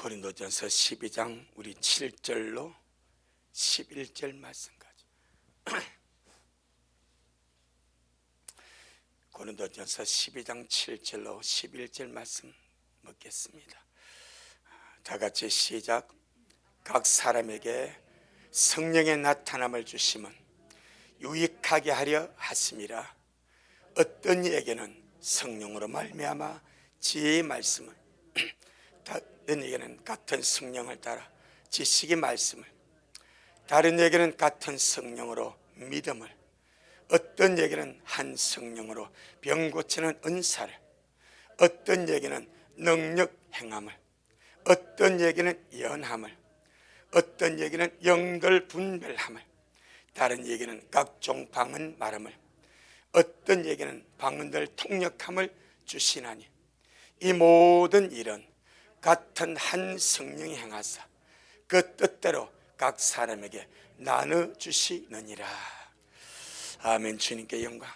고린도전서 12장 우리 7절로 11절 말씀까지. 고린도전서 12장 7절로 11절 말씀 먹겠습니다. 다 같이 시작. 각 사람에게 성령의 나타남을 주심은 유익하게 하려 하심이라. 어떤 이에게는 성령으로 말미암아 지혜의 말씀을, 다른 이에게는 같은 성령을 따라 지식의 말씀을, 다른 이에게는 같은 성령으로 믿음을, 어떤 이에게는 한 성령으로 병 고치는 은사를, 어떤 이에게는 능력 행함을, 어떤 이에게는 연함을, 어떤 이에게는 영들 분별함을, 다른 이에게는 각종 방언 말함을, 어떤 이에게는 방언들 통역함을 주시나니 이 모든 일은 같은 한 성령이 행하사 그 뜻대로 각 사람에게 나눠 주시느니라. 아멘. 주님께 영광.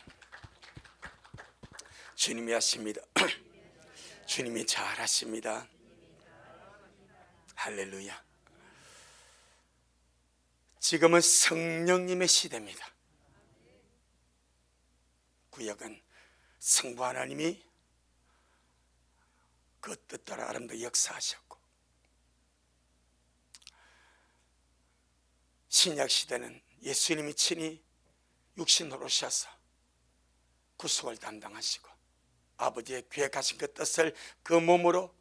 주님이 하십니다. 주님이 잘하십니다. 할렐루야. 지금은 성령님의 시대입니다. 구약은 성부 하나님이 그 뜻대로 아름답게 역사하셨고, 신약 시대는 예수님이 친히 육신으로 오셔서 구속을 담당하시고 아버지의 계획하신 그 뜻을 그 몸으로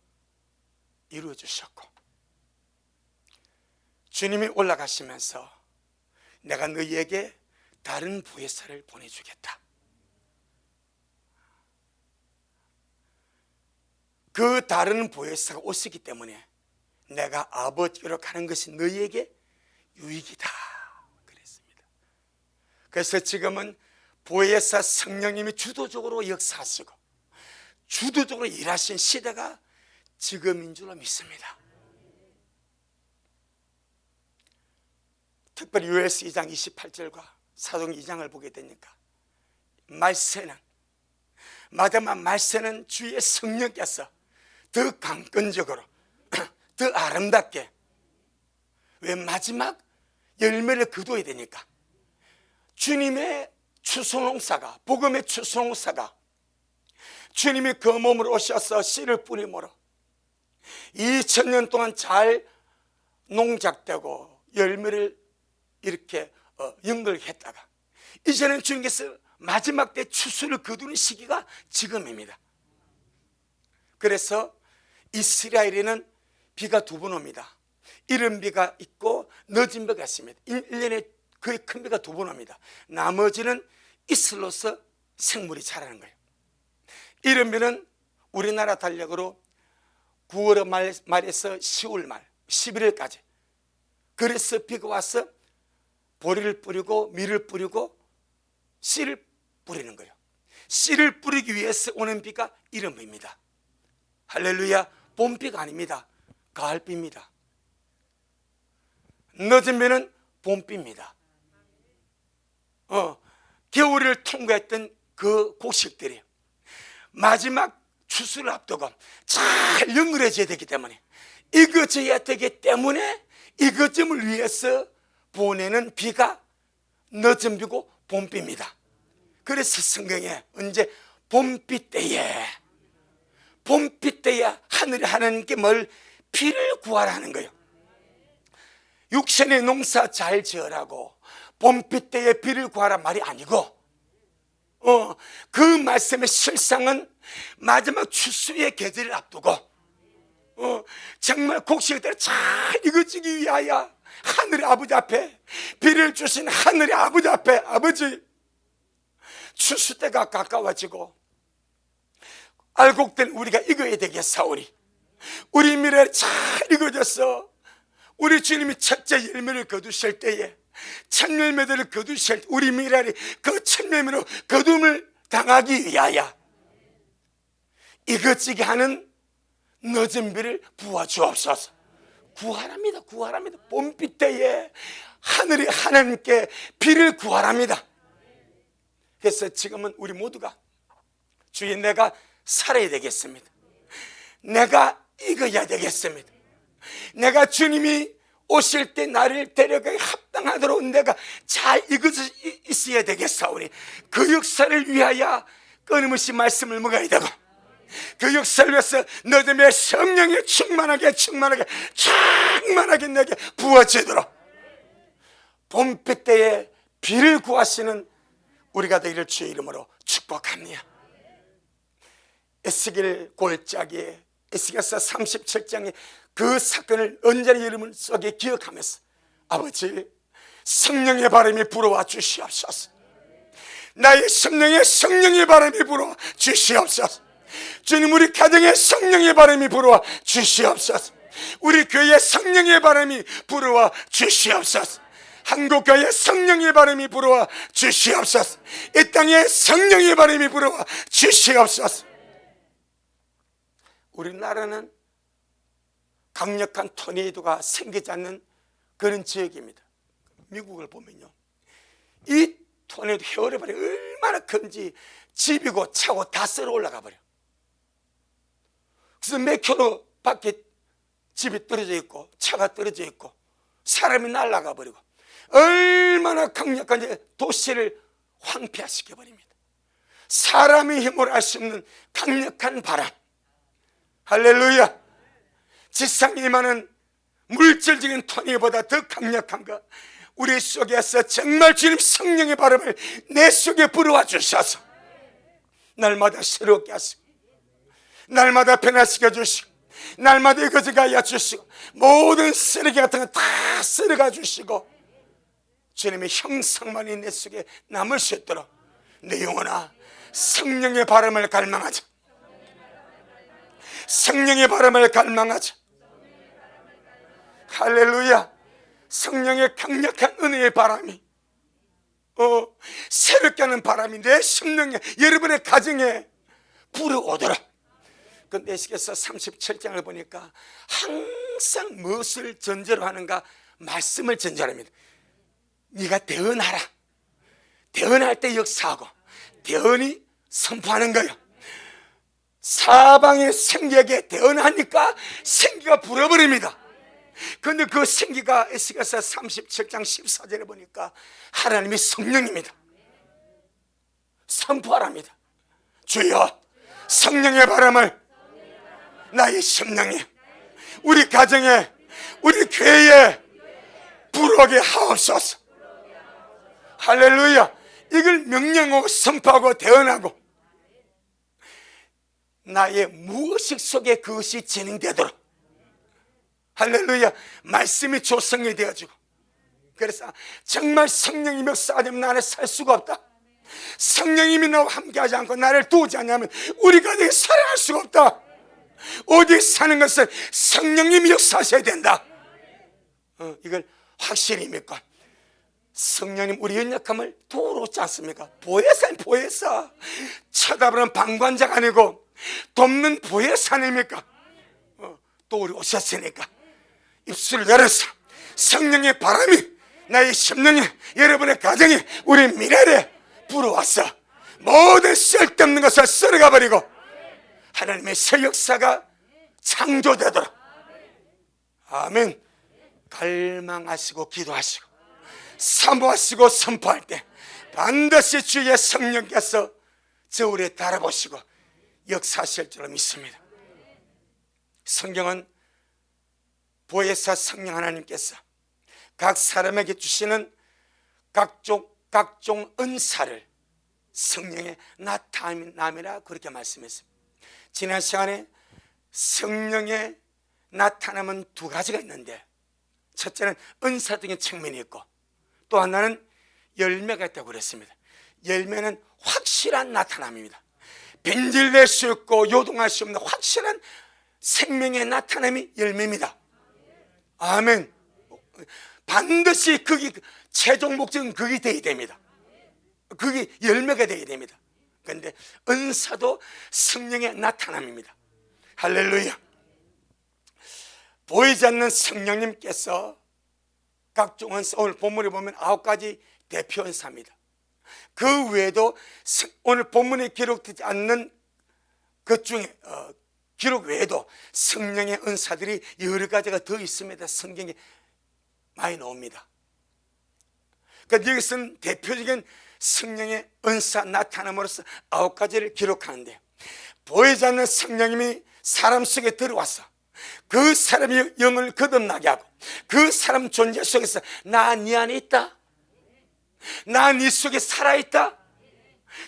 이루어 주셨고, 주님이 올라가시면서 내가 너희에게 다른 보혜사를 보내주겠다. 그 다른 보혜사가 오시기 때문에 내가 아버지로 가는 것이 너희에게 유익이다 그랬습니다. 그래서 지금은 보혜사 성령님이 주도적으로 역사하시고 주도적으로 일하신 시대가 지금인 줄로 믿습니다. 특별히 요엘서 2장 28절과 사도행 2장을 보게 되니까 말세는, 마지막 말세는 주의 성령께서 더 강권적으로 더 아름답게, 왜 마지막 열매를 거둬야 되니까 주님의 추수농사가, 복음의 추수농사가 주님이 그 몸으로 오셔서 씨를 뿌림으로 2000년 동안 잘 농작되고 열매를 이렇게 연결했다가 이제는 주님께서 마지막 때 추수를 거두는 시기가 지금입니다. 그래서 이스라엘에는 비가 두 번 옵니다. 이른 비가 있고 늦은 비가 있습니다. 1년에 거의 큰 비가 두 번 옵니다. 나머지는 이슬로서 생물이 자라는 거예요. 이른 비는 우리나라 달력으로 9월 말에서 10월 말 11월까지, 그래서 비가 와서 보리를 뿌리고 밀을 뿌리고 씨를 뿌리는 거예요. 씨를 뿌리기 위해서 오는 비가 이른 비입니다. 할렐루야. 봄비가 아닙니다. 가을비입니다. 늦은 비는 봄비입니다. 겨울을 통과했던 그 곡식들이 마지막 추수를 앞두고 잘 연결해져야 되기 때문에, 익어져야 되기 때문에 익어짐을 위해서 보내는 비가 늦은 비고 봄비입니다. 그래서 성경에 언제 봄비 때에 하늘에 하나님께 뭘 비를 구하라는 거예요. 육신의 농사 잘 지으라고 봄비 때에 비를 구하라 말이 아니고, 그 말씀의 실상은 마지막 추수의 계절을 앞두고 정말 곡식들이 잘 익어지기 위하여 하늘의 아버지 앞에, 비를 주신 하늘의 아버지 앞에, 아버지 추수 때가 가까워지고 알곡된 우리가 익어야 되겠사오니 우리 미래를 잘 익어져서 우리 주님이 첫째 열매를 거두실 때에 첫 열매들을 거두실 때 우리 미래를 그 첫 열매로 거둠을 당하기 위하여 익어지게 하는 늦은 비를 부어주옵소서. 구하랍니다. 구하랍니다. 봄비 때에 하늘이 하나님께 비를 구하랍니다. 그래서 지금은 우리 모두가 주인 내가 살아야 되겠습니다. 내가 익어야 되겠습니다. 내가 주님이 오실 때 나를 데려가기 합당하도록 내가 잘 이것을 있어야 되겠사오니 그 역사를 위하여 끊임없이 말씀을 먹어야 되고, 그 역사를 위해서 너희들의 성령이 충만하게 내게 부어지도록 봄비 때에 비를 구하시는 우리가 되기를 주의 이름으로 축복합니다. 에스겔 골짜기에 에스겔서 37장에 그 사건을 언제나 여러분 속에 기억하면서 아버지, 성령의 바람이 불어와 주시옵소서. 나의 성령의 바람이 불어와 주시옵소서. 주님, 우리 가정에 성령의 바람이 불어와 주시옵소서. 우리 교회에 성령의 바람이 불어와 주시옵소서. 한국교회에 성령의 바람이 불어와 주시옵소서. 이 땅에 성령의 바람이 불어와 주시옵소서. 우리나라는 강력한 토네이도가 생기지 않는 그런 지역입니다. 미국을 보면요, 이 토네이도 헤어려버려 얼마나 큰지 집이고 차고 다 쓸어 올라가 버려. 그래서 몇 킬로 밖에 집이 떨어져 있고 차가 떨어져 있고 사람이 날아가 버리고 얼마나 강력한 도시를 황폐화시켜 버립니다. 사람의 힘으로 할 수 없는 강력한 바람. 할렐루야. 지상에 임하는 물질적인 토니보다 더 강력한 것, 우리 속에서 정말 주님 성령의 바람을 내 속에 불어와 주셔서 날마다 새롭게 하시고, 날마다 변화시켜 주시고, 날마다 이것을 하여 주시고, 모든 쓰레기 같은 거 다 쓸어가 주시고, 주님의 형상만이 내 속에 남을 수 있도록 내 영혼아, 성령의 바람을 갈망하자. 성령의 바람을 갈망하자. 할렐루야. 성령의 강력한 은혜의 바람이, 새롭게 하는 바람이 내 성령에, 여러분의 가정에 불어오더라. 근데 에스겔서 37장을 보니까 항상 무엇을 전제로 하는가? 말씀을 전제로 합니다. 네가 대언하라. 대언할 때 역사하고, 대언이 선포하는 거예요. 사방의 생기에게 대언하니까 생기가 불어버립니다. 그런데 그 생기가 에스겔서 37장 14절에 보니까 하나님이 성령입니다. 선포하랍니다. 주여, 성령의 바람을 나의 심령에, 우리 가정에, 우리 교회에 불어오게 하옵소서. 할렐루야. 이걸 명령하고 선포하고 대언하고, 나의 무의식 속에 그것이 진행되도록, 할렐루야, 말씀이 조성이 되어지고, 그래서 정말 성령이 역사하면 나는 살 수가 없다. 성령님이 나와 함께하지 않고 나를 도우지 않냐면 우리 가정에 살아갈 수가 없다. 어디 사는 것은 성령님이 역사하셔야 된다. 이걸 확실히 믿고, 성령님 우리 연약함을 도우지 않습니까? 보혜사 쳐다보는 방관자가 아니고 돕는 보혜사 아닙니까? 또 우리 오셨으니까 입술을 열어서 성령의 바람이 나의 심령에, 여러분의 가정에, 우리 미래에 불어왔어. 모든 쓸데없는 것을 쓸어가 버리고 하나님의 새 역사가 창조되도록, 아멘. 갈망하시고 기도하시고 사모하시고 선포할 때 반드시 주의 성령께서 저 우리에 달아보시고 역사하실 줄로 믿습니다. 성경은 보혜사 성령 하나님께서 각 사람에게 주시는 각종 은사를 성령의 나타남이라 그렇게 말씀했습니다. 지난 시간에 성령의 나타남은 두 가지가 있는데, 첫째는 은사적인 측면이 있고 또 하나는 열매가 있다고 그랬습니다. 열매는 확실한 나타남입니다. 변질될 수 있고 요동할 수 없는 확실한 생명의 나타남이 열매입니다. 아멘. 반드시 그게 최종 목적은 그게 되어야 됩니다. 그게 열매가 되어야 됩니다. 그런데 은사도 성령의 나타남입니다. 할렐루야. 보이지 않는 성령님께서 각종 은사, 오늘 본문에 보면 9가지 대표 은사입니다. 그 외에도 오늘 본문에 기록되지 않는 것 중에 기록 외에도 성령의 은사들이 여러 가지가 더 있습니다. 성경에 많이 나옵니다. 그러니까 여기서는 대표적인 성령의 은사 나타남으로써 9가지를 기록하는데, 보이지 않는 성령님이 사람 속에 들어와서 그 사람의 영을 거듭나게 하고, 그 사람 존재 속에서 나 네 안에 있다, 나 네 속에 살아있다,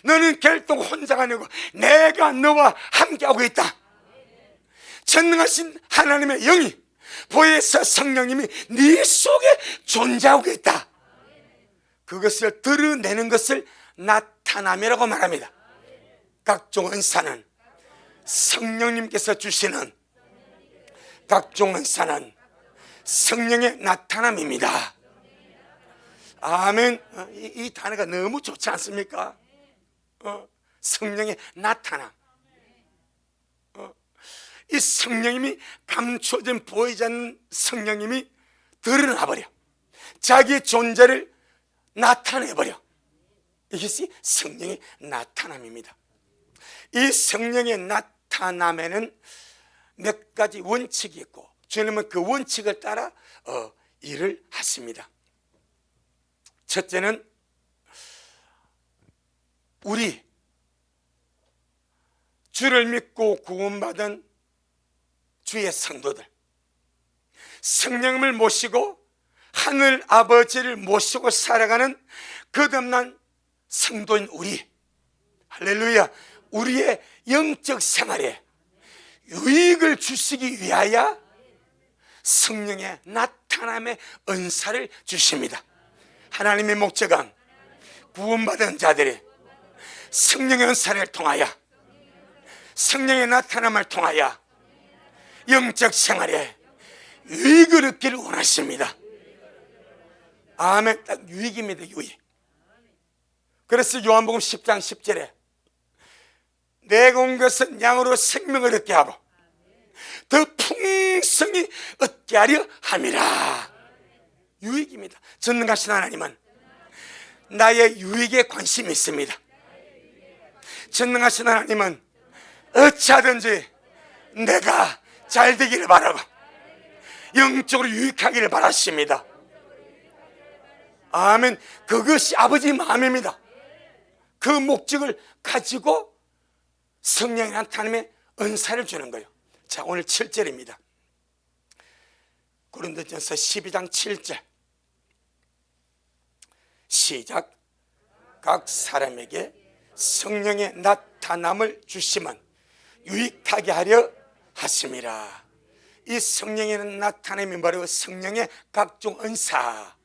너는 결코 혼자가 아니고 내가 너와 함께하고 있다. 전능하신 하나님의 영이, 보혜사 성령님이 네 속에 존재하고 있다. 그것을 드러내는 것을 나타남이라고 말합니다. 각종 은사는, 성령님께서 주시는 각종 은사는 성령의 나타남입니다. 아멘. 이 단어가 너무 좋지 않습니까? 성령의 나타남. 이 성령님이 감춰진 보이지 않는 성령님이 드러나버려 자기 존재를 나타내버려. 이것이 성령의 나타남입니다. 이 성령의 나타남에는 몇 가지 원칙이 있고, 주님은 그 원칙을 따라 일을 하십니다. 첫째는 우리 주를 믿고 구원받은 주의 성도들, 성령님을 모시고 하늘 아버지를 모시고 살아가는 거듭난 성도인 우리, 할렐루야, 우리의 영적 생활에 유익을 주시기 위하여 성령의 나타남의 은사를 주십니다. 하나님의 목적은 구원받은 자들이 성령의 은사를 통하여, 성령의 나타남을 통하여 영적 생활에 유익을 얻기를 원하십니다. 아멘. 딱 유익입니다. 유익. 그래서 요한복음 10장 10절에 내가 온 것은 양으로 생명을 얻게 하고 더 풍성히 얻게 하려 함이라. 유익입니다. 전능하신 하나님은 나의 유익에 관심이 있습니다. 전능하신 하나님은 어찌하든지 내가 잘 되기를 바라고 영적으로 유익하기를 바라십니다. 아멘. 그것이 아버지 마음입니다. 그 목적을 가지고 성령의 나타남의 은사를 주는 거예요. 자, 오늘 7절입니다. 고린도전서 12장 7절 시작. 각 사람에게 성령의 나타남을 주시면 유익하게 하려 하심이라. 이 성령의 나타남이 바로 성령의 각종 은사,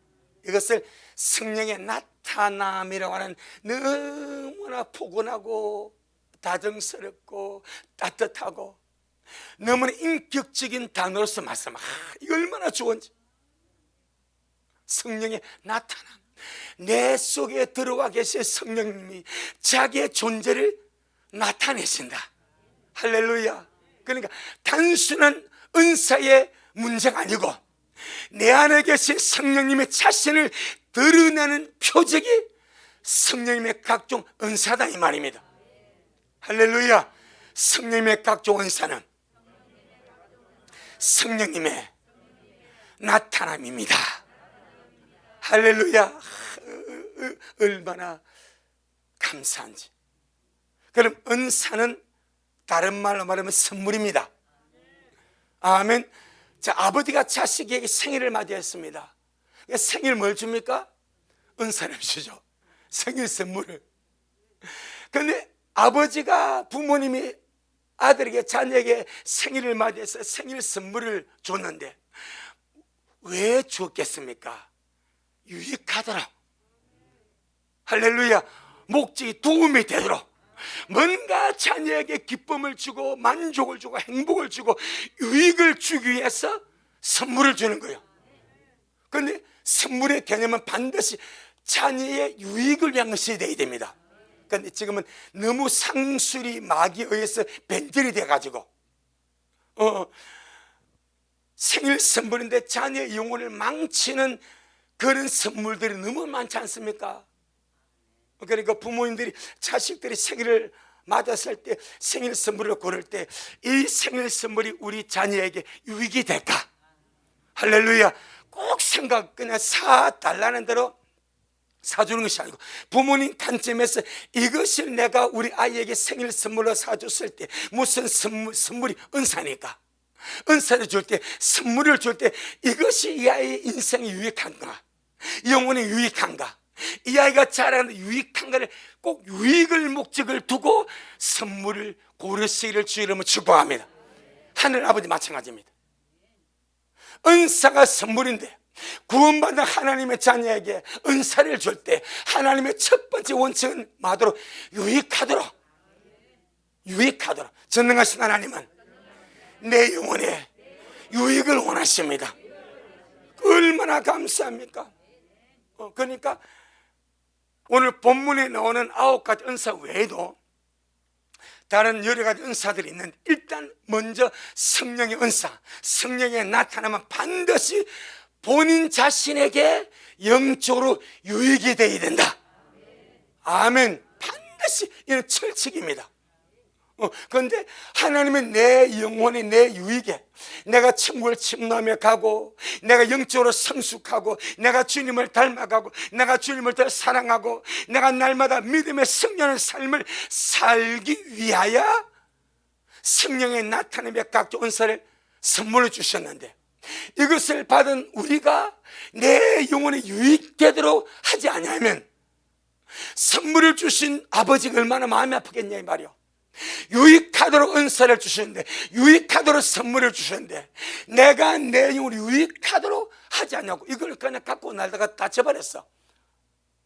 이것을 성령의 나타남이라고 하는 너무나 포근하고 다정스럽고 따뜻하고 너무나 인격적인 단어로서 말씀. 이거 얼마나 좋은지. 성령의 나타남. 내 속에 들어와 계신 성령님이 자기의 존재를 나타내신다. 할렐루야. 그러니까 단순한 은사의 문제가 아니고 내 안에 계신 성령님의 자신을 드러내는 표적이 성령님의 각종 은사다, 이 말입니다. 할렐루야. 성령님의 각종 은사는 성령님의 나타남입니다. 할렐루야. 얼마나 감사한지. 그럼 은사는 다른 말로 말하면 선물입니다. 아멘. 자, 아버지가 자식에게 생일을 맞이했습니다. 생일 뭘 줍니까? 은사를 주죠. 생일 선물을. 그런데 아버지가, 부모님이 아들에게, 자녀에게 생일을 맞이해서 생일 선물을 줬는데 왜 주었겠습니까? 유익하더라. 할렐루야. 목적이 도움이 되도록, 뭔가 자녀에게 기쁨을 주고 만족을 주고 행복을 주고 유익을 주기 위해서 선물을 주는 거예요. 그런데 선물의 개념은 반드시 자녀의 유익을 위한 것이 되어야 됩니다. 그런데 지금은 너무 상술이 마귀에 의해서 변질이 돼가지고 생일 선물인데 자녀의 영혼을 망치는 그런 선물들이 너무 많지 않습니까? 그러니까 부모님들이 자식들이 생일을 맞았을 때 생일 선물을 고를 때 이 생일 선물이 우리 자녀에게 유익이 될까? 할렐루야. 꼭 생각, 그냥 사달라는 대로 사주는 것이 아니고 부모님 관점에서 이것을 내가 우리 아이에게 생일 선물로 사줬을 때 무슨 선물이 은사니까 은사를 줄 때, 선물을 줄 때 이것이 이 아이의 인생에 유익한가, 영혼에 유익한가, 이 아이가 자라는 유익한가를 꼭 유익을 목적을 두고 선물을 고르시기를 주 이름으로 축복합니다. 하늘 아버지 마찬가지입니다. 은사가 선물인데 구원받은 하나님의 자녀에게 은사를 줄 때 하나님의 첫 번째 원칙은 마도록 유익하도록, 전능하신 하나님은 내 영혼에 유익을 원하십니다. 얼마나 감사합니까? 그러니까 오늘 본문에 나오는 9가지 은사 외에도 다른 여러 가지 은사들이 있는데, 일단 먼저 성령의 은사, 성령의 나타나면 반드시 본인 자신에게 영적으로 유익이 되어야 된다. 아멘. 반드시 이는 철칙입니다. 그런데 하나님은 내 영혼이 내 유익에, 내가 천국을 침노하며 가고, 내가 영적으로 성숙하고, 내가 주님을 닮아가고, 내가 주님을 더 사랑하고, 내가 날마다 믿음의 성령의 삶을 살기 위하여 성령의 나타남의 각종 은사를 선물로 주셨는데, 이것을 받은 우리가 내 영혼에 유익되도록 하지 않으면 선물을 주신 아버지가 얼마나 마음이 아프겠냐 이 말이요. 유익하도록 은사를 주셨는데, 유익하도록 선물을 주셨는데 내가 내 영혼이 유익하도록 하지 않냐고 이걸 그냥 갖고 날다가 다쳐버렸어.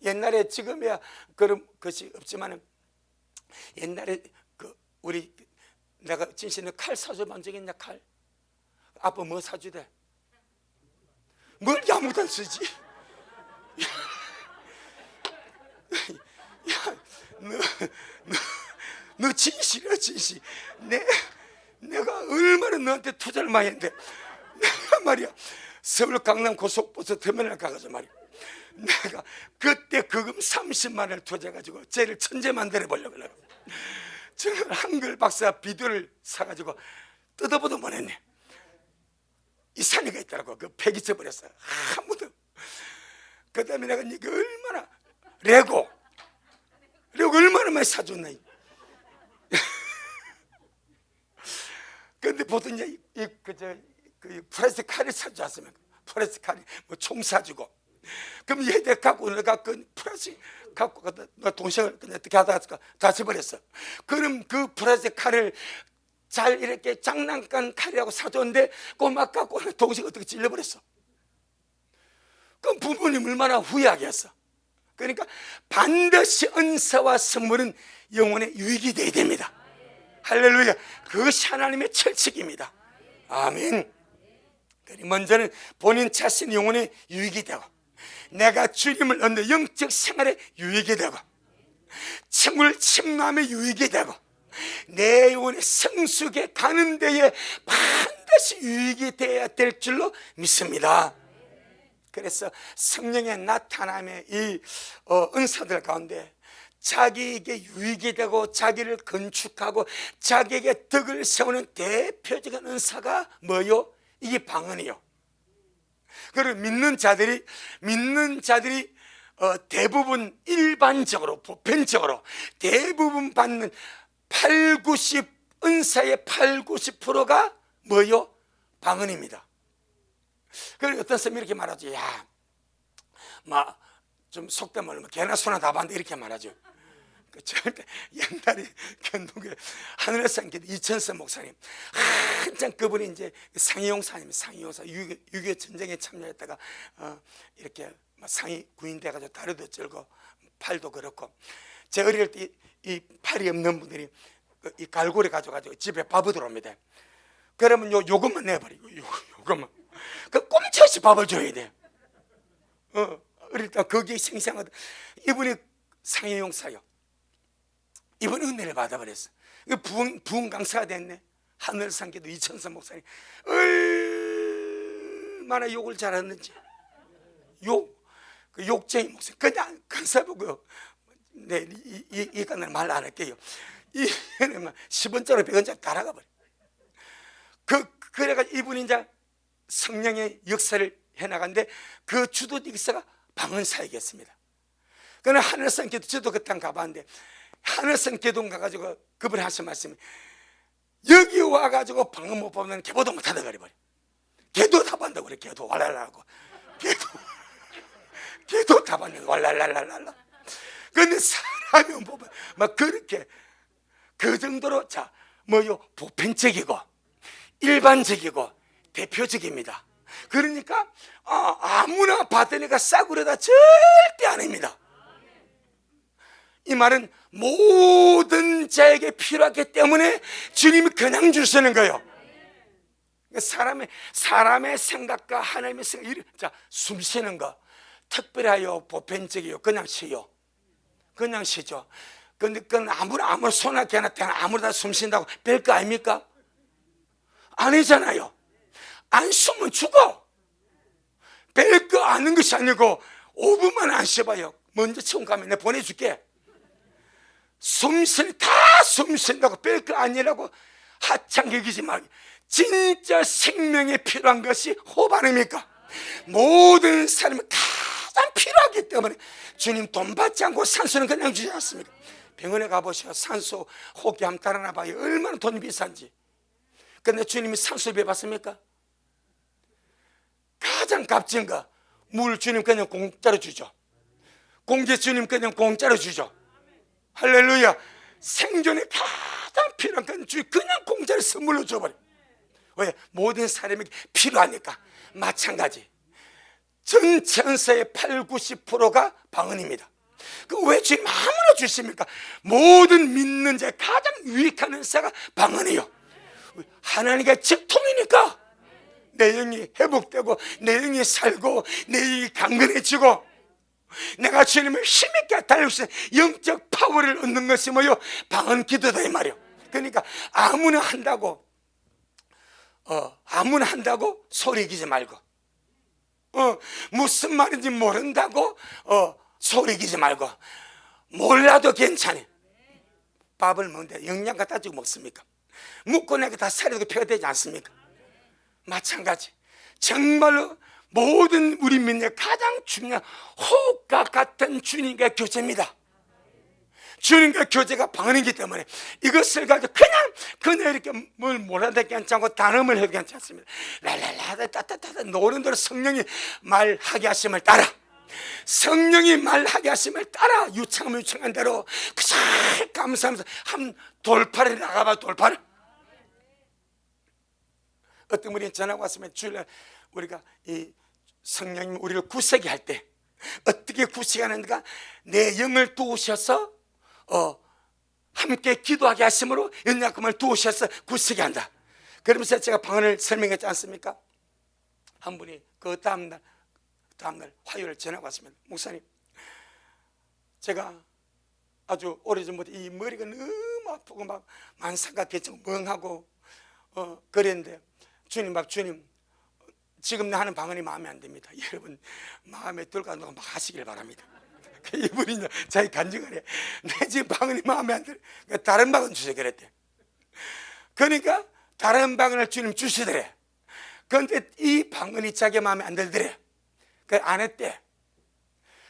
옛날에, 지금이야 그런 것이 없지만 옛날에 우리 내가 진실은 칼 사줘본 적 있냐? 칼 아빠 뭐 사주대? 뭘 아무도 안 쓰지? 야, 너 진실이야, 진실. 내가 얼마나 너한테 투자를 많이 했는데, 내가 말이야 서울 강남 고속버스 터미널 가가지고 말이야, 내가 그때 거금 30만 원을 투자해가지고 쟤를 천재 만들어 보려고 내가 저는 한글 박사 비디오를 사가지고 뜯어보도 못했네. 이 산이가 있더라고. 그 폐기 쳐버렸어. 아무도. 그 다음에 내가 이게 얼마나 레고 얼마나 많이 사줬나. 근데 보통 이제 그 플라스틱 칼을 사주었으면, 플라스틱 칼이 뭐 총 사주고, 그럼 얘들 갖고 내가 그 플라스틱 갖고 나 동생을 그냥 어떻게 하다가 다쳐버렸어. 그럼 그 플라스틱 칼을 잘 이렇게 장난감 칼이라고 사줬는데 꼬막 갖고 동생 어떻게 찔러버렸어. 그럼 부모님 얼마나 후회하겠어. 그러니까 반드시 은사와 선물은 영혼의 유익이 되어야 됩니다. 할렐루야. 그것이 하나님의 철칙입니다. 아멘. 먼저는 본인 자신 영혼의 유익이 되고, 내가 주님을 얻는 영적 생활에 유익이 되고, 천국을 침노함에 유익이 되고, 내 영혼의 성숙에 가는 데에 반드시 유익이 되어야 될 줄로 믿습니다. 그래서 성령의 나타남의 이 은사들 가운데 자기에게 유익이 되고 자기를 건축하고 자기에게 덕을 세우는 대표적인 은사가 뭐요? 이게 방언이요. 그리고 믿는 자들이 대부분 일반적으로, 보편적으로 대부분 받는 90 은사의 90%가 뭐요? 방언입니다. 그리고 어떤 사람이 이렇게 말하죠. 야, 좀 속된 말로 개나 소나 다 봤는데 이렇게 말하죠. 절대 옛날에 견동에 하늘에서 산 이천선 목사님, 한참 그분이 이제 상위용사님, 상위용사 6.25 전쟁에 참여했다가 이렇게 상위 구인 돼가지고 다리도 쩔고 팔도 그렇고, 제 어릴 때 이 팔이 없는 분들이 이 갈고리 가져가지고 집에 밥을 들어옵니다. 그러면 요것만 내버리고 요것만 그 꼼짝없이 밥을 줘야 돼. 어릴 때 거기에 생생하다. 이분이 상해용사요. 이분이 은혜를 받아버렸어. 부흥 강사가 됐네. 하늘산기도 이천선 목사님 얼마나 욕을 잘했는지. 욕쟁이 목사님 그냥 강사 보고, 네, 이간은 말 안 할게요. 이년에 막 10원짜리 100원짜리 다 나가버려. 그래가지고 이분이 이제 성령의 역사를 해나가는데 그 주도 기사가 방언사역이었습니다. 그는 하늘성 기도, 저도 그 땅 가봤는데 하늘성 기도 가가지고 그분이 하신 말씀이 여기 와가지고 방언 못 보면 개보도 못하다 그래버려. 개도 다 반다고 그래. 개도 왈랄라고 개도 다 반다 왈랄랄랄랄라. 근데 사람이 보면 막 그렇게 그 정도로 자 뭐요 보편적이고 일반적이고 대표적입니다. 그러니까 아무나 받으니까 싸구려다 절대 아닙니다. 이 말은 모든 자에게 필요하기 때문에 주님이 그냥 주시는 거예요. 사람의 생각과 하나님의 생각, 자, 숨 쉬는 거 특별하여 보편적이요 그냥 쉬요. 그냥 쉬죠. 근데 그건 아무나 손아귀 하나 대나 아무나 숨 쉰다고 별거 아닙니까? 아니잖아요. 안 숨으면 죽어. 별거 아는 것이 아니고 5분만 안 쉬어봐요. 먼저 처음 가면 내가 보내줄게. 숨 쉰다고 별거 아니라고 하찮게 여기지 말고 진짜 생명에 필요한 것이 호흡 아닙니까? 모든 사람이 가장 필요하기 때문에 주님 돈 받지 않고 산소는 그냥 주지 않습니까? 병원에 가보셔. 산소 호흡기 한번 따라나 봐요. 얼마나 돈이 비싼지. 근데 주님이 산소비 해봤습니까? 가장 값진 거 물 주님 그냥 공짜로 주죠. 공기 주님 그냥 공짜로 주죠. 할렐루야. 생존에 가장 필요한 건 주님 그냥 공짜로 선물로 줘버려. 왜? 모든 사람에게 필요하니까. 마찬가지 전 천사의 80~90%가 방언입니다. 왜 주님 아무나 주십니까? 모든 믿는 자의 가장 유익한 은사가 방언이에요. 하나님과 직통이니까 내 영이 회복되고 내 영이 살고 내 영이 강건해지고 내가 주님을 힘있게 달릴 수 있는 영적 파워를 얻는 것이 뭐요? 방언 기도다 이 말이요. 그러니까 아무나 한다고 소리 이기지 말고 무슨 말인지 모른다고 소리 이기지 말고 몰라도 괜찮아. 밥을 먹는데 영양 갖다 주고 먹습니까? 묵고 내가 다 살려도 폐가 되지 않습니까? 마찬가지 정말로 모든 우리 민의 가장 중요한 호흡과 같은 주님과의 교제입니다. 주님과 교제가 방언이기 때문에 이것을 가지고 그냥 이렇게 뭘 몰라도 괜찮고 단음을 해도 괜찮습니다. 랄랄라 따따따따 노는 대로 성령이 말하게 하심을 따라 성령이 말하게 하심을 따라 유창하면 유창한 대로 그저 감사하면서 한 돌파를 나가봐. 돌파를 어떤 분이 전화가 왔으면 주일날 우리가 이 성령님 우리를 구세게 할 때 어떻게 구세하는가? 내 영을 도우셔서 함께 기도하게 하심으로 연약함을 도우셔서 구세게 한다. 그러면서 제가 방언을 설명했지 않습니까? 한 분이 그 다음날 화요일 전화가 왔습니다. 목사님, 제가 아주 오래전부터 이 머리가 너무 아프고 막 만상각해지고 멍하고 그랬는데 주님 지금 나 하는 방언이 마음에 안 듭니다. 여러분 마음에 들고 막 하시길 바랍니다. 이분이 자기 간증을 해. 내 지금 방언이 마음에 안 들어. 다른 방언 주세요 그랬대. 그러니까 다른 방언을 주님 주시더래. 그런데 이 방언이 자기 마음에 안 들더래. 안 했대.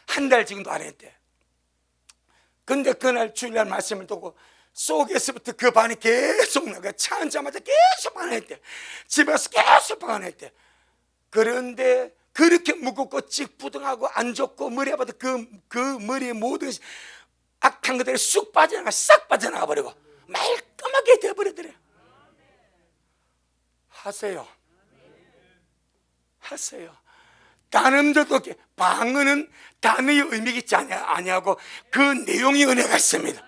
한 달 지금도 안 했대. 근데 그날 주일날 말씀을 듣고 속에서부터 그 반이 계속 나가. 차 앉자마자 계속 방언했대. 집에서 계속 방언했대. 그런데 그렇게 무겁고 찌뿌둥하고 안 좋고 머리 아파도 그 머리에 모든 악한 것들이 쑥 빠져나가 싹 빠져나가 버리고 말끔하게 되어버리더래. 하세요. 단음도 방언은 단어의 의미가 있지 아니하고 그 내용이 은혜가 있습니다.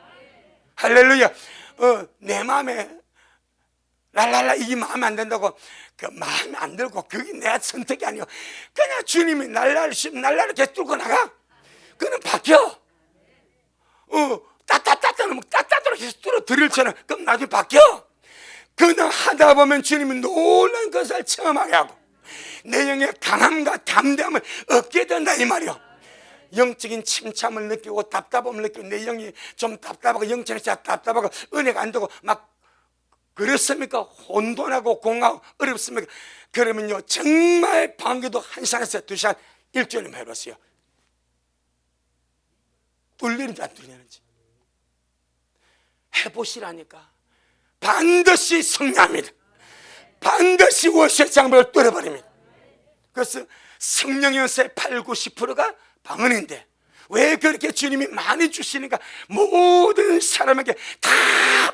할렐루야. 내 마음에 랄랄라 이게 마음에 안 든다고 그 마음에 안 들고 그게 내 선택이 아니요. 그냥 주님이 날라를 계속 뚫고 나가. 그는 바뀌어. 따따따따는 따따따로 계속 뚫어드릴처럼 그럼 나중에 바뀌어. 그냥 하다 보면 주님이 놀라운 것을 체험하게 하고 내 영의 강함과 담대함을 얻게 된다 이 말이요. 영적인 침참을 느끼고 답답함을 느끼고 내 영이 좀 답답하고 영적인 답답하고 은혜가 안 되고 막 그렇습니까? 혼돈하고 공허하고 어렵습니까? 그러면요 정말 방기도 1시간에서 2시간 일주일을 해봤어요. 뚫리는지 안 뚫리는지 해보시라니까. 반드시 승리합니다. 반드시 월세 장벽을 뚫어버립니다. 그래서 성령의 연세 8, 90%가 방언인데 왜 그렇게 주님이 많이 주시니까 모든 사람에게 다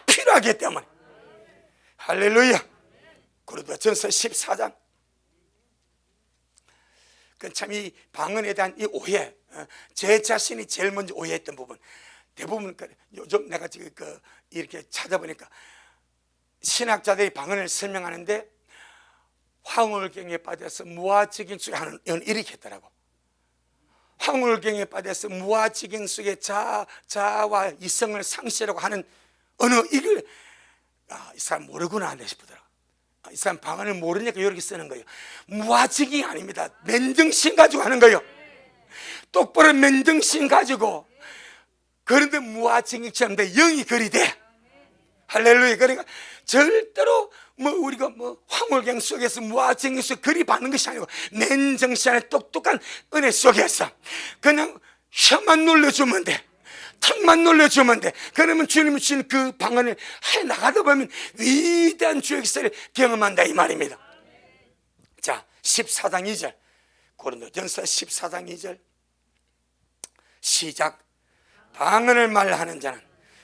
필요하기 때문에. 할렐루야. 고린도전서 14장. 그 참 이 방언에 대한 이 오해, 제 자신이 제일 먼저 오해했던 부분, 대부분 요즘 내가 지금 이렇게 찾아보니까 신학자들이 방언을 설명하는데 황홀경에 빠져서 무아지경수에 하는 이렇게 했더라고. 황홀경에 빠져서 무아지경수의 자아와 이성을 상실하고 하는 언어, 이걸 이 사람 모르구나 싶더라고. 이 사람 방언을 모르니까 이렇게 쓰는 거예요. 무아지경이 아닙니다. 맨정신 가지고 하는 거예요. 똑바로 맨정신 가지고. 그런데 무아지경처럼 돼. 영이 그리 돼. 할렐루야. 그러니까 절대로 우리가 황홀경 속에서 무아지경 속에 그리 받는 것이 아니고 맨정신 안에 똑똑한 은혜 속에서 그냥 혀만 눌러주면 돼. 턱만 놀려주면 돼. 그러면 주님이 주신 그 방언을 해 나가다 보면 위대한 주의 기사를 경험한다 이 말입니다. 자, 14장 2절 고린도전서 14장 2절 시작. 방언을 말하는 자는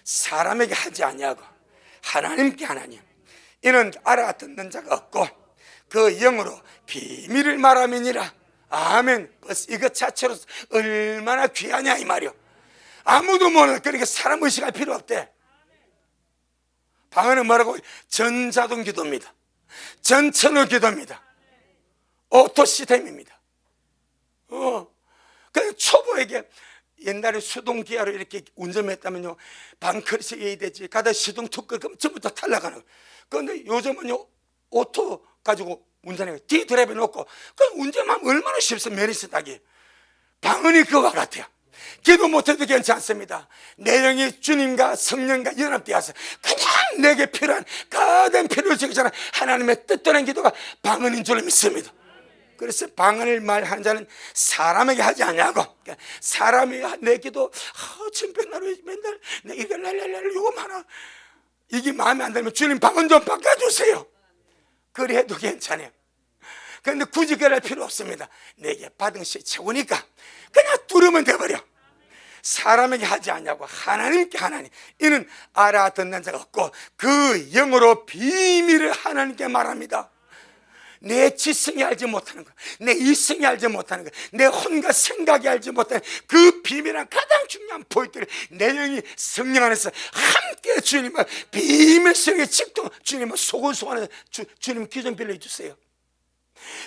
사람에게 하지 아니하고 하나님께 하나니 이는 알아듣는 자가 없고 그 영으로 비밀을 말함이니라. 아멘. 이것 자체로 얼마나 귀하냐 이 말이요. 아무도 모르는. 그러니까 사람 의식할 필요 없대. 방언은 뭐라고? 전자동 기도입니다. 전천후 기도입니다. 오토 시스템입니다. 그러니까 초보에게 옛날에 수동 기아로 이렇게 운전했다면요 방크리스 해야 되지. 가다 시동 툭 끄면 전부 다 탈락하는 거예요. 그런데 요즘은요 오토 가지고 운전해요. 뒤 드라이브에 놓고 그럼 운전하면 얼마나 쉽습니까? 메리스 따기. 방언이 그와 같아요. 기도 못해도 괜찮습니다. 내 영이 주님과 성령과 연합되어서 그냥 내게 필요한 가장 필요적인 하나님의 뜻대로 기도가 방언인 줄로 믿습니다. 그래서 방언을 말하는 자는 사람에게 하지 않냐고. 사람이 내 기도 침팬나루 맨날 이거 랄랄랄 요거 많아. 이게 마음에 안 들면 주님 방언 좀 바꿔주세요. 그래 해도 괜찮아요. 그런데 굳이 그럴 필요 없습니다. 내게 받은 것이 최고니까 그냥 두르면 돼버려. 사람에게 하지 않냐고 하나님께 하나님. 이는 알아듣는 자가 없고 그 영으로 비밀을 하나님께 말합니다. 내 지성이 알지 못하는 것, 내 이성이 알지 못하는 것, 내 혼과 생각이 알지 못하는 그 비밀한 가장 중요한 포인트를 내 영이 성령 안에서 함께 주님을 비밀 속에 직도 주님을 소곤소곤해서 주님 귀 좀 빌려주세요.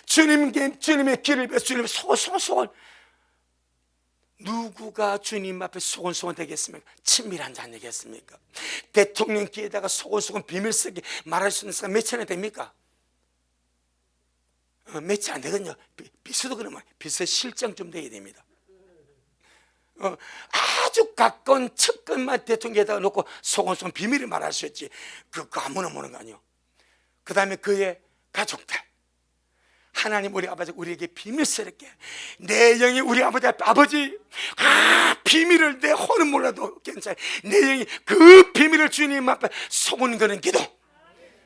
주님의 길을 위해 주님의 소곤소곤. 누구가 주님 앞에 소곤소곤 되겠습니까? 친밀한 자 아니겠습니까? 대통령 귀에다가 소곤소곤 비밀 속에 말할 수 있는 사람 몇천이 됩니까? 몇이 안 되거든요. 비서도 그러면 비서 실장 좀 돼야 됩니다. 아주 가까운 측근만 대통령에다가 놓고 소곤소곤 비밀을 말할 수 있지. 그거 아무나 모르는 거 아니에요. 그 다음에 그의 가족들. 하나님 우리 아버지 우리에게 비밀스럽게 내 영이 우리 아버지 앞에 아버지 비밀을 내 혼은 몰라도 괜찮아요. 내 영이 그 비밀을 주님 앞에 속은 거는 기도.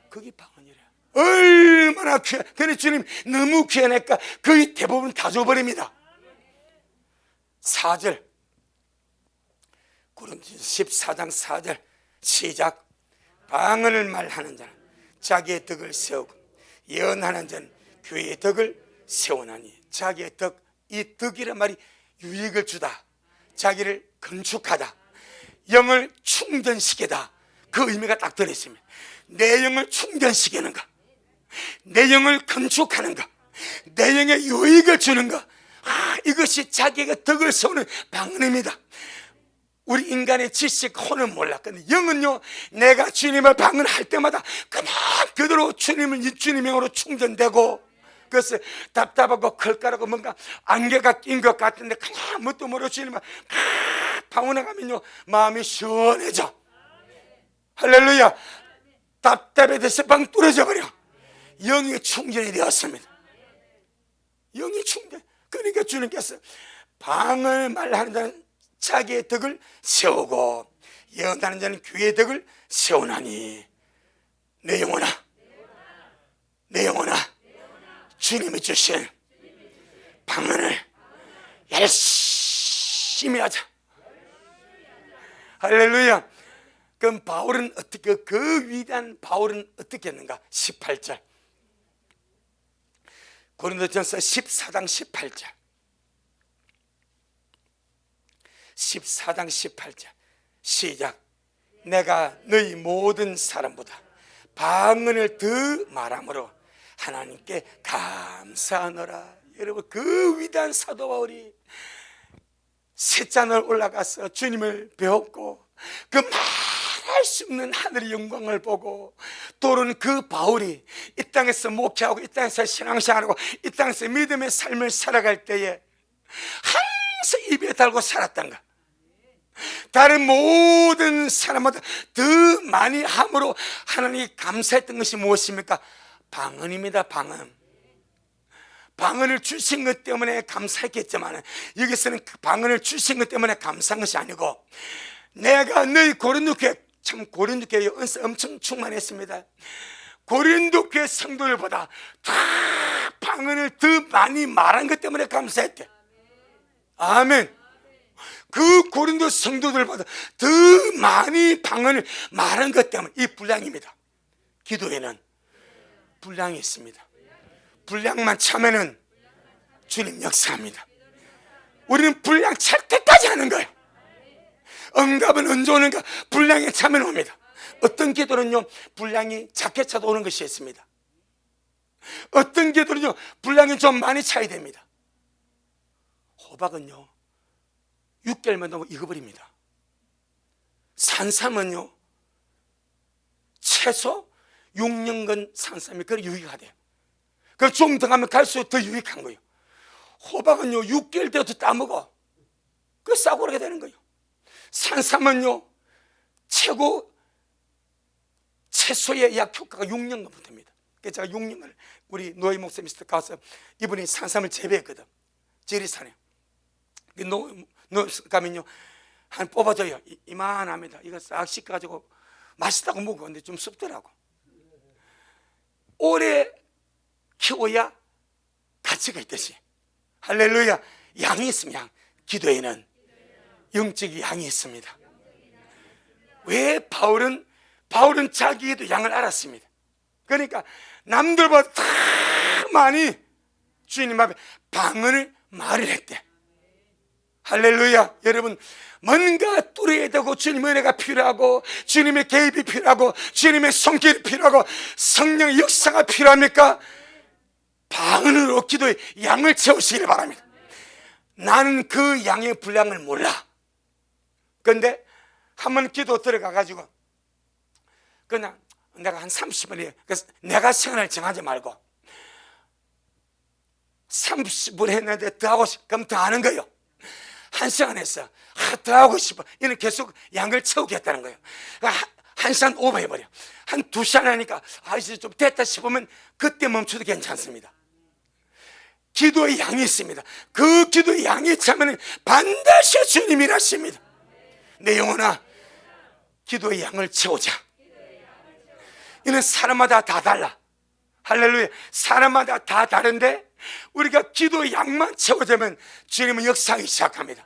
그게 방언이래. 얼마나 귀해. 근데 주님 너무 귀하니까 거의 대부분 다 줘버립니다. 4절 고린도전서 14장 4절 시작. 방언을 말하는 자는 자기의 덕을 세우고 예언하는 자는 교회의 덕을 세워나니. 자기의 덕, 이 덕이란 말이 유익을 주다, 자기를 건축하다, 영을 충전시키다. 그 의미가 딱 들어있습니다. 내 영을 충전시키는 것, 내 영을 건축하는 것, 내 영에 유익을 주는 것. 이것이 자기가 덕을 세우는 방언입니다. 우리 인간의 지식, 혼은 몰라. 근데 영은요, 내가 주님을 방언할 때마다 그냥 그대로 주님의 영으로 충전되고 그래서 답답하고 걸까라고 뭔가 안개가 낀 것 같은데 그냥 뭣도 모르고 주님만 방언하면요 마음이 시원해져. 할렐루야. 답답해서 방 뚫어져 버려. 영이 충전이 되었습니다. 영이 충전. 그러니까 주님께서 방언을 말하는 자는 자기의 덕을 세우고 예언하는 자는 귀의 덕을 세우나니 내 영혼아, 내 영혼아, 주님이 주신 방언을 열심히 하자. 할렐루야. 그럼 바울은 어떻게, 그 위대한 바울은 어떻게 했는가? 18절 고린도전서 14장 18절 14장 18절 시작. 내가 너희 모든 사람보다 방언을 더 말함으로 하나님께 감사하노라. 여러분, 그 위대한 사도 바울이 셋잔을 올라가서 주님을 배웠고 그 말할 수 없는 하늘의 영광을 보고 또는 그 바울이 이 땅에서 목회하고 이 땅에서 신앙생활하고 이 땅에서 믿음의 삶을 살아갈 때에 항상 입에 달고 살았던 것, 다른 모든 사람보다 더 많이 함으로 하나님이 감사했던 것이 무엇입니까? 방언입니다. 방언. 방언을 주신 것 때문에 감사했겠지만 여기서는 그 방언을 주신 것 때문에 감사한 것이 아니고 내가 너희 고린도 교회, 참 고린도 교회 은사 엄청 충만했습니다. 고린도 교회 성도들보다 다 방언을 더 많이 말한 것 때문에 감사했대. 아멘. 그 고린도 성도들보다 더 많이 방언을 말한 것 때문에 이 분량입니다. 기도에는 분량이 있습니다. 분량만 차면은 주님 역사합니다. 우리는 분량 찰 때까지 하는 거예요. 응답은 언제 오는가? 분량에 차면 옵니다. 어떤 기도는요 분량이 작게 차도 오는 것이 있습니다. 어떤 기도는요 분량이 좀 많이 차야 됩니다. 호박은요 6개월만 넘어 익어버립니다. 산삼은요 최소 6년간 산삼이 그렇게 유익하대요. 그럼 좀 더 가면 갈수록 더 유익한 거예요. 호박은요 6개월 되어도 따먹어. 그 싸구려게 되는 거예요. 산삼은요 최소의 약 효과가 6년간 붙습니다. 그래서 제가 6년간 우리 노예 목사님 가서 이분이 산삼을 재배했거든. 지리산에. 가면요 한 뽑아줘요. 이만합니다. 이거 싹 씻어가지고 맛있다고 먹었는데 좀 습더라고. 오래 키워야 가치가 있듯이 할렐루야. 양이 있으면 양. 기도에는 영적인 양이 있습니다. 왜 바울은 자기도 양을 알았습니다. 그러니까 남들보다 다 많이 주님 앞에 방언을 말을 했대. 할렐루야. 여러분, 뭔가 뚫어야 되고 주님의 은혜가 필요하고 주님의 개입이 필요하고 주님의 손길이 필요하고 성령의 역사가 필요합니까? 방언으로 기도에 양을 채우시기를 바랍니다. 나는 그 양의 분량을 몰라. 그런데 한번 기도 들어가가지고 그냥 내가 한 30분 해요. 그래서 내가 시간을 정하지 말고 30분 했는데 더 하고 싶어. 그럼 더 하는 거예요. 1시간 했어. 더 하고 싶어. 이는 계속 양을 채우겠다는 거예요. 1시간 오버해버려. 한 2시간 하니까 이제 좀 됐다 싶으면 그때 멈춰도 괜찮습니다. 기도의 양이 있습니다. 그 기도의 양이 차면 반드시 주님이 일하십니다. 내 영혼아, 기도의 양을 채우자. 이는 사람마다 다 달라. 할렐루야. 사람마다 다 다른데 우리가 기도의 양만 채워주면 주님은 역사하기 시작합니다.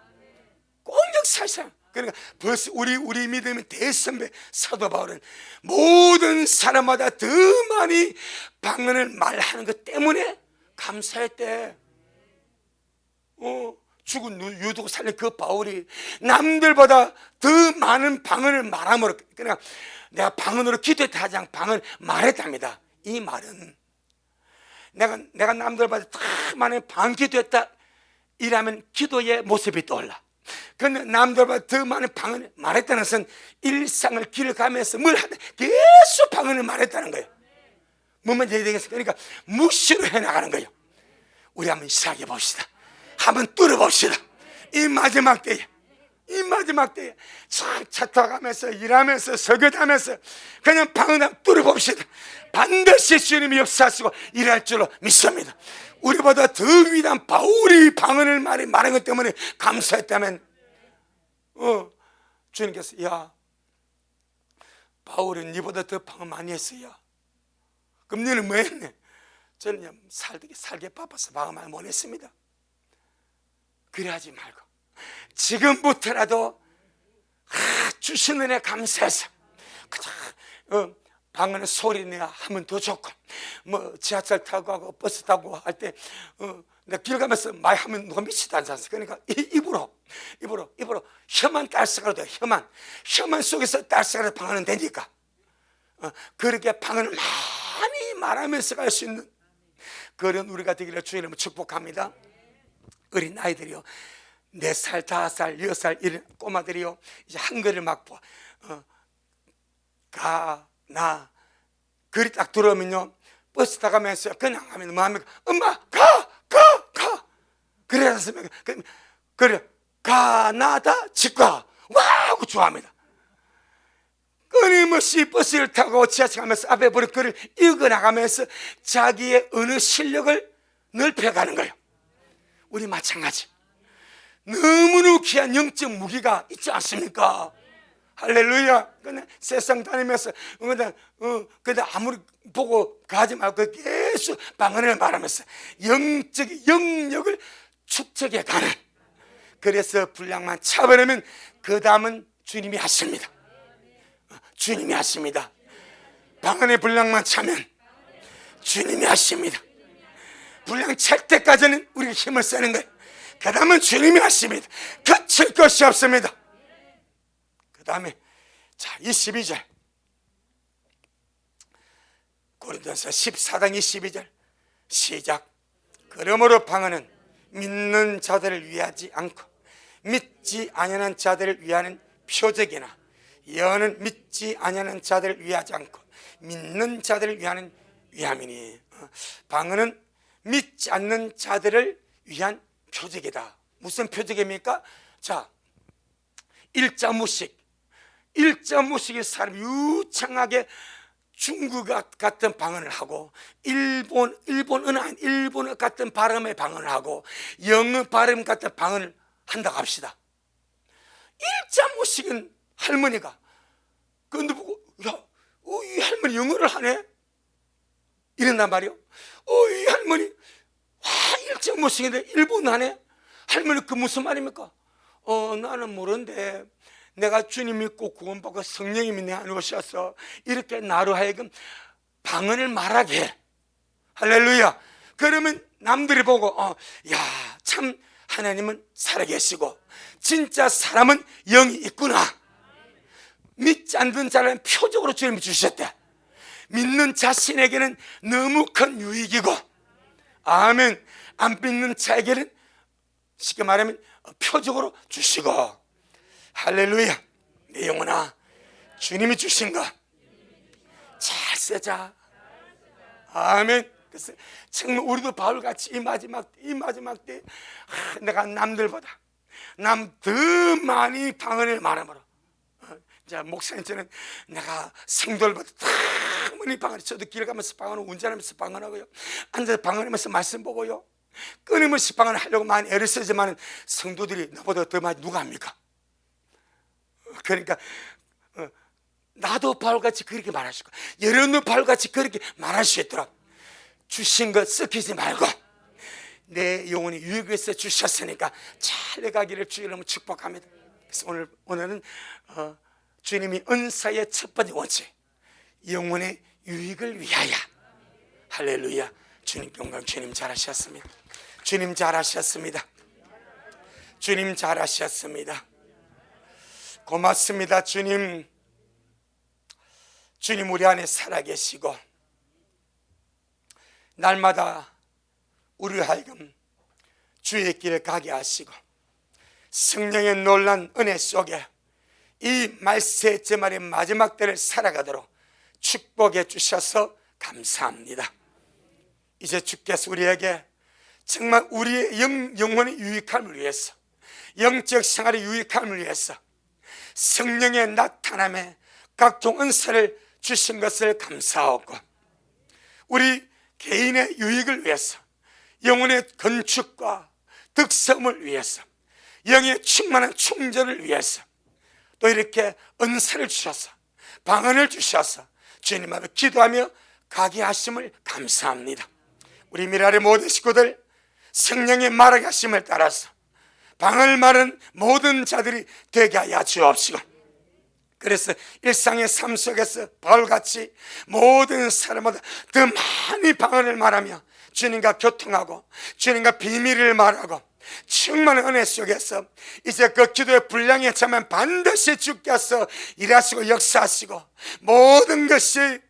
꼭 역사하셔. 그러니까 벌써 우리 믿음의 대선배 사도 바울은 모든 사람마다 더 많이 방언을 말하는 것 때문에 감사했대. 죽은 유두고 살린 그 바울이 남들보다 더 많은 방언을 말함으로, 그러니까 내가 방언으로 기도했다 하지 않고 방언을 말했답니다. 이 말은 내가 남들보다 더 많은 방언 기도했다 이라면 기도의 모습이 떠올라. 그런데 남들보다 더 많은 방언을 말했다는 것은 일상을 길을 가면서 뭘 하든 계속 방언을 말했다는 거예요. 뭐만 해야 되겠습니까? 그러니까 무시로 해나가는 거예요. 우리 한번 시작해 봅시다. 한번 뚫어봅시다. 이 마지막 때에 차 타가면서 일하면서 설교하면서 그냥 방언 한번 뚫어봅시다. 반드시 주님이 역사하시고 일할 줄로 믿습니다. 우리보다 더 위대한 바울이 방언을 말한 것 때문에 감사했다면 주님께서 야 바울은 니보다 더 방언 많이 했어요. 그럼 너는 뭐 했네? 저는 살게 바빠서 방언 많이 못 했습니다. 그래 하지 말고 지금부터라도 주신 은혜 감사해서 방언의 소리 내가 하면 더 좋고 뭐 지하철 타고 하고 버스 타고 할 때 내가 길 가면서 많이 하면 누가 미치지 않습니까? 그러니까 입으로 혀만 딸싹하도 돼요. 혀만 속에서 딸싹하도 방언은 되니까 그렇게 방언을 많이 말하면서 갈 수 있는 그런 우리가 되기를 주의 이름으로 축복합니다. 어린 아이들이요 4살, 5살, 6살 이런 꼬마들이요 이제 한글을 막 가, 나 글이 딱 들어오면요 버스 타가면서 그냥 하면 뭐 합니까? 엄마 가 그래서 그래 가나다 치과 와우 좋아합니다. 끊임없이 버스를 타고 지하철 가면서 앞에 보는 글을 읽어나가면서 자기의 언어 실력을 넓혀가는 거예요. 우리 마찬가지 너무나 귀한 영적 무기가 있지 않습니까? 할렐루야. 근데 세상 다니면서 근데 아무리 보고 가지 말고 계속 방언을 말하면서 영적 영역을 축적해 가는. 그래서 분량만 차버리면 그 다음은 주님이 하십니다. 주님이 하십니다. 방언의 분량만 차면 주님이 하십니다. 분량 찰 때까지는 우리가 힘을 쓰는 거예요. 그 다음은 주님이 하십니다. 그칠 것이 없습니다. 그 다음에 자 22절 고린도전서 14장 22절 시작. 그러므로 방언은 믿는 자들을 위하지 않고 믿지 아니하는 자들을 위하는 표적이나 예언은 믿지 아니하는 자들을 위하지 않고 믿는 자들을 위하는 위함이니 방언은 믿지 않는 자들을 위한 표적이다. 무슨 표적입니까? 자, 일자무식의 사람이 유창하게 중국 같은 방언을 하고 일본어 같은 발음의 방언을 하고 영어 발음 같은 방언을 한다고 합시다. 일자무식은 할머니가 그런데 보고 이 할머니 영어를 하네? 이런단 말이요. 이 할머니 일자무식인데 일본어 하네? 할머니 그 무슨 말입니까? 나는 모르는데 내가 주님 믿고 구원받고 성령님이 내 안에 오셔서 이렇게 나로 하여금 방언을 말하게 해. 할렐루야. 그러면 남들이 보고 참 하나님은 살아계시고 진짜 사람은 영이 있구나. 믿지 않는 자는 표적으로 주님이 주셨대. 믿는 자신에게는 너무 큰 유익이고 아멘. 안 믿는 자에게는 쉽게 말하면 표적으로 주시고 할렐루야. 내 영혼아 주님이 주신 거 잘 쓰자. 아멘. 그래서 정말 우리도 바울같이 이 마지막 때 내가 남들보다 더 많이 방언을 말함으로 자 목사님 저는 내가 성도들보다 더 많이 방언을 저도 길 가면서 방언을 운전하면서 방언하고요 앉아서 방언하면서 말씀 보고요 끊임없이 방언을 하려고 많이 애를 쓰지만 성도들이 나보다 더 많이 누가 합니까? 그러니까 나도 바울같이 그렇게 말할 수 있고 여러분도 바울같이 그렇게 말할 수 있도록 주신 것 썩히지 말고 내 영혼이 유익해서 주셨으니까 잘 가기를 주의 이름으로 축복합니다. 그래서 오늘은 주님이 은사의 첫 번째 원칙 영혼의 유익을 위하여 할렐루야. 주님 영광. 주님 잘하셨습니다. 주님 잘하셨습니다. 주님 잘하셨습니다. 고맙습니다. 주님 우리 안에 살아계시고 날마다 우리를 하여금 주의 길을 가게 하시고 성령의 놀란 은혜 속에 이 말세의 제 말의 마지막 때를 살아가도록 축복해 주셔서 감사합니다. 이제 주께서 우리에게 정말 우리의 영혼의 유익함을 위해서, 영적 생활의 유익함을 위해서 성령의 나타남에 각종 은사를 주신 것을 감사하고, 우리 개인의 유익을 위해서, 영혼의 건축과 득성을 위해서, 영의 충만한 충전을 위해서 또 이렇게 은사를 주셔서, 방언을 주셔서 주님 앞에 기도하며 가게 하심을 감사합니다. 우리 미라의 모든 식구들 성령의 말하게 하심을 따라서 방언을 말하는 모든 자들이 되게 하여 주옵시고, 그래서 일상의 삶 속에서 바울같이 모든 사람마다 더 많이 방언을 말하며 주님과 교통하고 주님과 비밀을 말하고 충만한 은혜 속에서 이제 그 기도의 분량에 차면 반드시 주께서 일하시고 역사하시고 모든 것이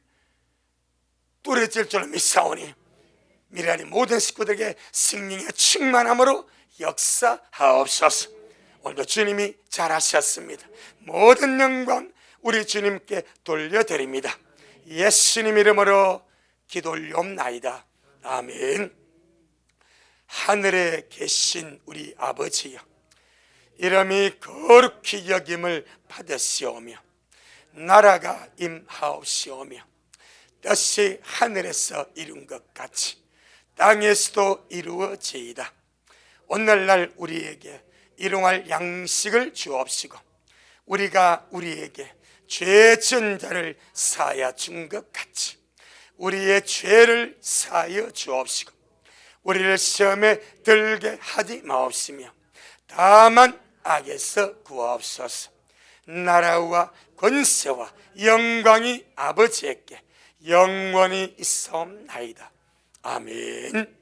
뚜렷질 줄로 믿사오니 미래의 모든 식구들에게 성령의 충만함으로 역사하옵소서. 오늘도 주님이 잘하셨습니다. 모든 영광 우리 주님께 돌려드립니다. 예수님 이름으로 기도 올리옵나이다. 아멘. 하늘에 계신 우리 아버지여, 이름이 거룩히 여김을 받으시오며 나라가 임하옵시오며 뜻이 하늘에서 이룬 것 같이 땅에서도 이루어지이다. 오늘날 우리에게 일용할 양식을 주옵시고 우리가 우리에게 죄 지은 자를 사하여 준 것 같이 우리의 죄를 사하여 주옵시고 우리를 시험에 들게 하지 마옵시며 다만 악에서 구하옵소서. 나라와 권세와 영광이 아버지에게 영원히 있사옵나이다. 아멘.